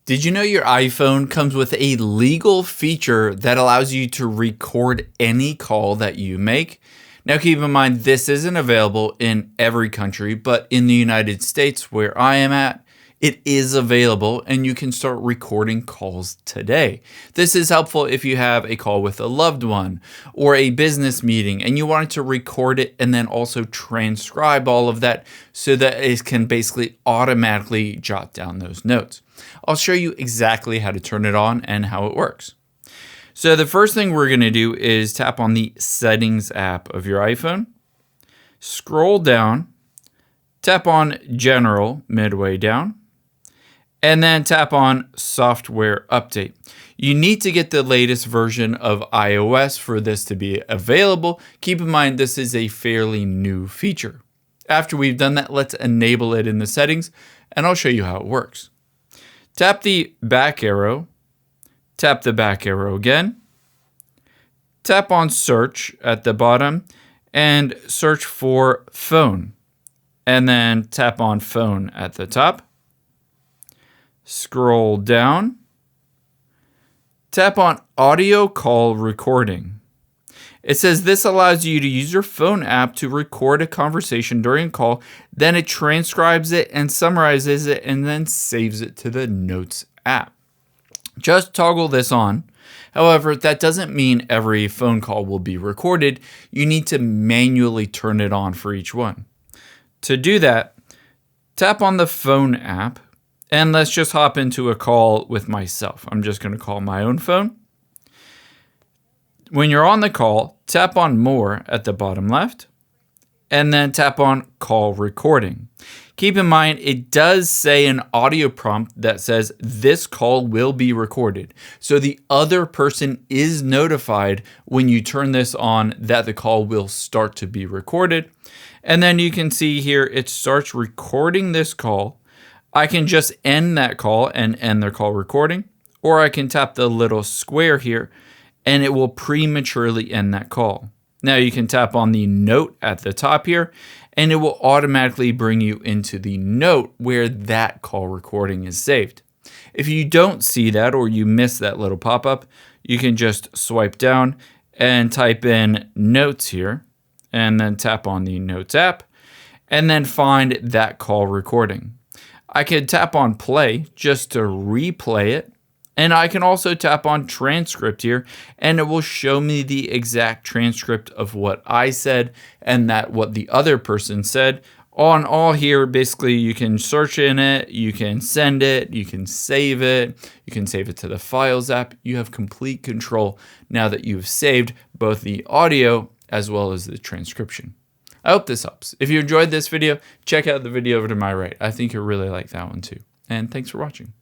Did you know your iPhone comes with a legal feature that allows you to record any call that you make? Now, keep in mind, this isn't available in every country, but in the United States, where I am at, it is available and you can start recording calls today. This is helpful if you have a call with a loved one or a business meeting and you wanted to record it and then also transcribe all of that so that it can basically automatically jot down those notes. I'll show you exactly how to turn it on and how it works. So the first thing we're going to do is tap on the Settings app of your iPhone, scroll down, tap on General midway down, and then tap on Software Update. You need to get the latest version of iOS for this to be available. Keep in mind, this is a fairly new feature. After we've done that, let's enable it in the settings, and I'll show you how it works. Tap the back arrow, tap the back arrow again, tap on Search at the bottom, and search for Phone, and then tap on Phone at the top. Scroll down, tap on Audio Call Recording. It says this allows you to use your phone app to record a conversation during a call, then it transcribes it and summarizes it and then saves it to the Notes app. Just toggle this on. However, that doesn't mean every phone call will be recorded. You need to manually turn it on for each one. To do that, tap on the phone app. And let's just hop into a call with myself. I'm just going to call my own phone. When you're on the call, tap on More at the bottom left, and then tap on Call Recording. Keep in mind, it does say an audio prompt that says this call will be recorded. So the other person is notified when you turn this on that the call will start to be recorded. And then you can see here, it starts recording this call. I can just end that call and end the call recording, or I can tap the little square here and it will prematurely end that call. Now you can tap on the note at the top here and it will automatically bring you into the note where that call recording is saved. If you don't see that or you miss that little pop-up, you can just swipe down and type in Notes here and then tap on the Notes app and then find that call recording. I can tap on Play just to replay it. And I can also tap on Transcript here and it will show me the exact transcript of what I said and that what the other person said. On all here, basically you can search in it, you can send it, you can save it to the Files app. You have complete control now that you've saved both the audio as well as the transcription. I hope this helps. If you enjoyed this video, check out the video over to my right. I think you'll really like that one too. And thanks for watching.